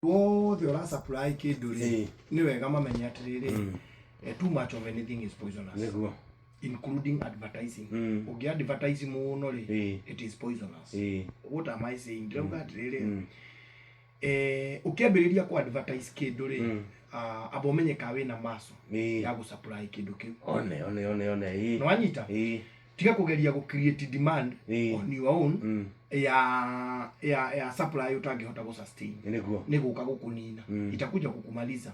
Woothe ora supply kindu ri niwega mamenya atiriri too much of anything is poisonous. Niguo including advertising. Ugi advertise muno ri it is poisonous. What am I saying? Ndauga atiriri ukiambiriria ku advertise kindu ri abo menyeka wina maso ya gu supply kindu kiu. One no anyita tiga kugeria gu create demand on your own ya supply utangihota gu sustain niguka gukunina itakuja kukumaliza.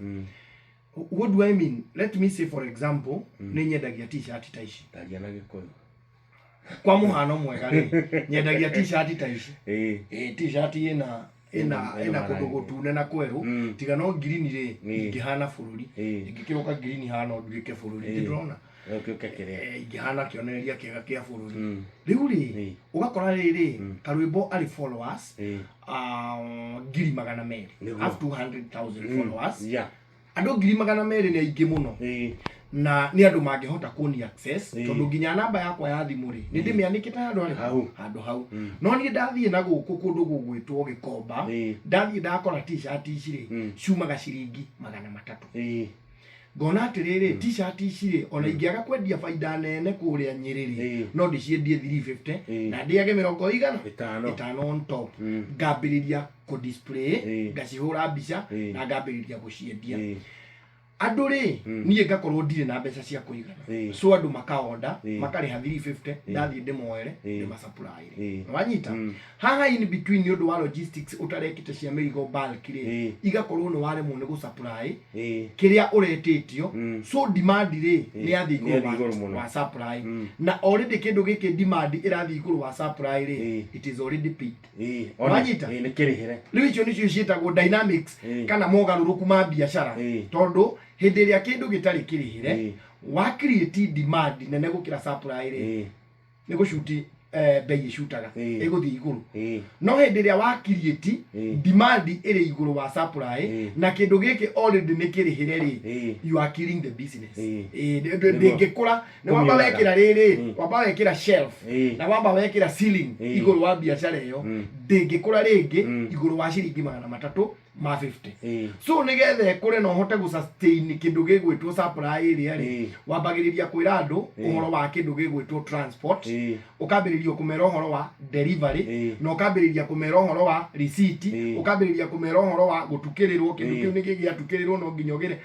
What do I mean? Let me say for example ninyendagia t-shirt taishi tagia na gikoyo kwa muhano mwega ri nyendagia t-shirt taishi t-shirt ina kudogo tune na kweru tiga no green ri ingihana fururi ingikiroka green hana ndwike fururi ndurona igihana kionereria kiega kia fururi riu ri ugakora riri karwimbo ari followers 200,000 up to 100,000 followers andu 200,000 ni aingi muno na ni andu mangihota kuni access tondu nginya namba yakwa ya thimu ri ni ndimianikite handu hau no ni ndathie na guku kundu gugwitwo Gikomba ndathie ndakora t-shirt ici ri ciumaga ciringi 300 ngona atiriri t-shirt ici ri ona ingiaga kwendia faida nene kuria Nyeri no ndiciendie 350 na ndiage 5 on top ngambiriria ku display ngacihura mbica na ngambiriria guciendia andu ri nie ngakorwo ndire na mbeca cia kuigana so andu makaonda makariha 350 ndathie ndimoere ndima supply wanyita haha in between ni undu wa logistics utarekite cia mirigo bulk ri igakorwo no ware mu ne gu supply kiria uretitio so demand ri ni athi iguru wa supply na already kindu giki demand irathi iguru wa supply ri it is already paid wanyita ni kirihire riu icio nicio cietagwo dynamics kana mogaruruku ma biashara tondu hindi ria kindu gitari kirihire wa create demand nene gukira supply ri ni gushuti bei shutaga iguthi iguru no hindi ria wa create demand iri iguru wa supply na kindu giki already ni kirihire ri you are killing the business ndingikura ni wamba wekira riri wamba wekira shelf na wamba wekira ceiling iguru wa biashara iyo ndingikura ringi iguru wa ciringi 300 ma 50 so nigethe kure no hote gu sustain kindu gigwitwo supply area ri wambagiriria kwira andu uhoro wa kindu gigwitwo transport ukambiriria kumera uhoro wa delivery no ukambiriria kumera uhoro wa receipt ukambiriria kumera uhoro wa gutukirirwo kindu kiu nigigiatukirirwo no nginyogire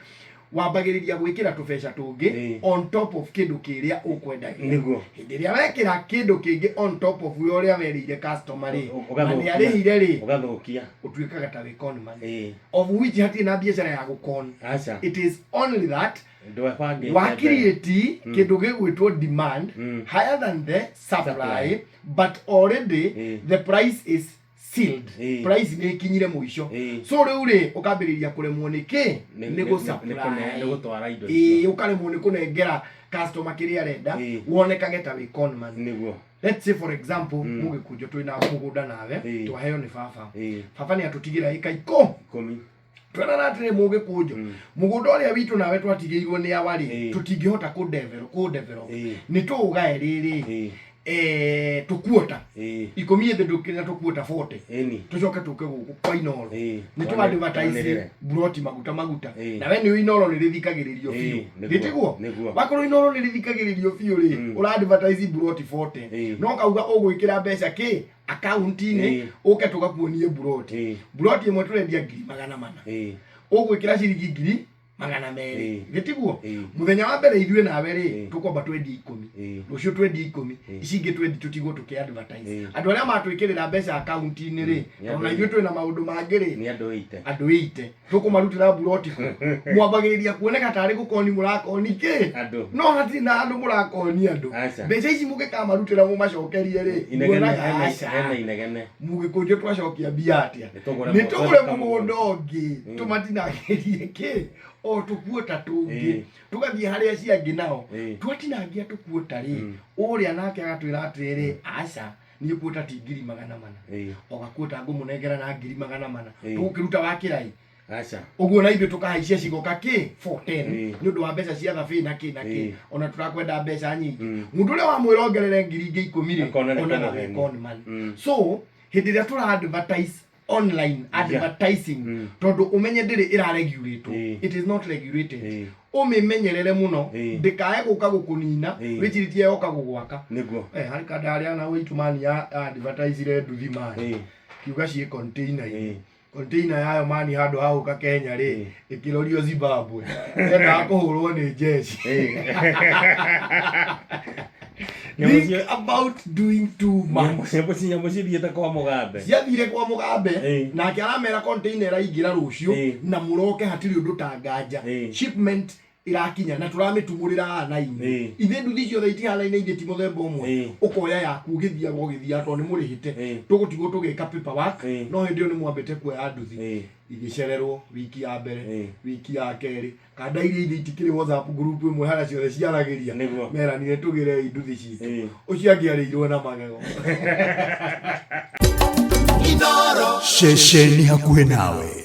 wambagiriria gwikira tubesha tungi on top of kindu kiria ukwendagia niguo hindi ria wekira kindu kingi on top of uria werire customer ri ni arihire ri ugathukia utuikaga ta economy of which hati na biashara ya gukon it is only that wa create kindu gigwitwo demand higher than the supply but already the price is sealed price ni kinyire muisho so riu ri ukambiriria kuremwo niki ni go supply ni gutwara indo icio ukaremwo ni kunengera customer kiria renda wonekage ta economy niguo. Let's say for example mugikunjo twina mugunda nawe twaheo ni baba ni atutigira ika 10 twena natire mugikunjo mugunda uria witu nawe twatigirwo ni awari tutingihota ku develop ni tugae riri tukuota ikomie the dokina tukuota 40 tucoke tuke guku kwa inoro ni tu advertise broti maguta na we ni inoro ni rithikagiririo fiu nditiguo bakoro inoro ni rithikagiririo fiu ri ura advertise broti 40 no kauga ugwikira mbeca ki account-ini uke tugakuonie broti imwe turendia 400 ugwikira ciringi 200 gitiguo muthenya wa mbere ithue nawe ri tukomba 2010 rucio 2010 icingi 20 tutigo tuki advertise andu aria matwikirira mbeca account-ini ri ona ithue twina maundu mangi ri ni andu 80 tukumarutira broti mwambagiriria kuoneka tari gukoni murakoni ki no hati na andu murakoni andu mbeca ici mugikamarutira mu macokerie ri inegene mugikunjo twacokia bia atia ni tugure mugunda ungi tumatinagirie ki o tukuota tungi tugathie haria ciangi nao twatinangia tukuota ri uria nake agatwira atiriri aca ni kuota ti 400 ogakuota ngumunengera na 400 tukiruta wakirai aca uguo na ithu tukahaicia cigoka ki 410 ni undu wa mbeca cia thabi na ki ona turakwenda mbeca nyingi mundu uria wa mwirongerere 10,000 ri ona na economy so hindi ria tura advertise online advertising tondu umenye ndiri iraregulate it is not regulated umimenyerere muno ndikae guka gukunina wiciritie yoka gugwaka niguo hari kadari ana witumani ya advertise nduthi mai kiuga cie container yayo mani handu hau ka Kenya ri ikirorio Zimbabwe enda kuhurwo ni jeshi think about doing too much nyambo cithiete kwa mugambe ciathire kwa mugambe nake aramera container ingira rucio na muroke hatiri undu tanganja shipment irakinya na turamitumurira na-ini ithe nduthi ciothe itihana-ine ithe ti muthemba umwe ukoya yaku githia to ni murihite tugutigwo tugika paperwork no hindi ni mwambite kuoya nduthi igicererwo wiki ya mbere wiki ya keri kada iria ithe itikiri WhatsApp group imwe hara ciothe ciaragiria meranire tugire nduthi citu ucio angiarirwo na magego shesheni hakuhe nawe.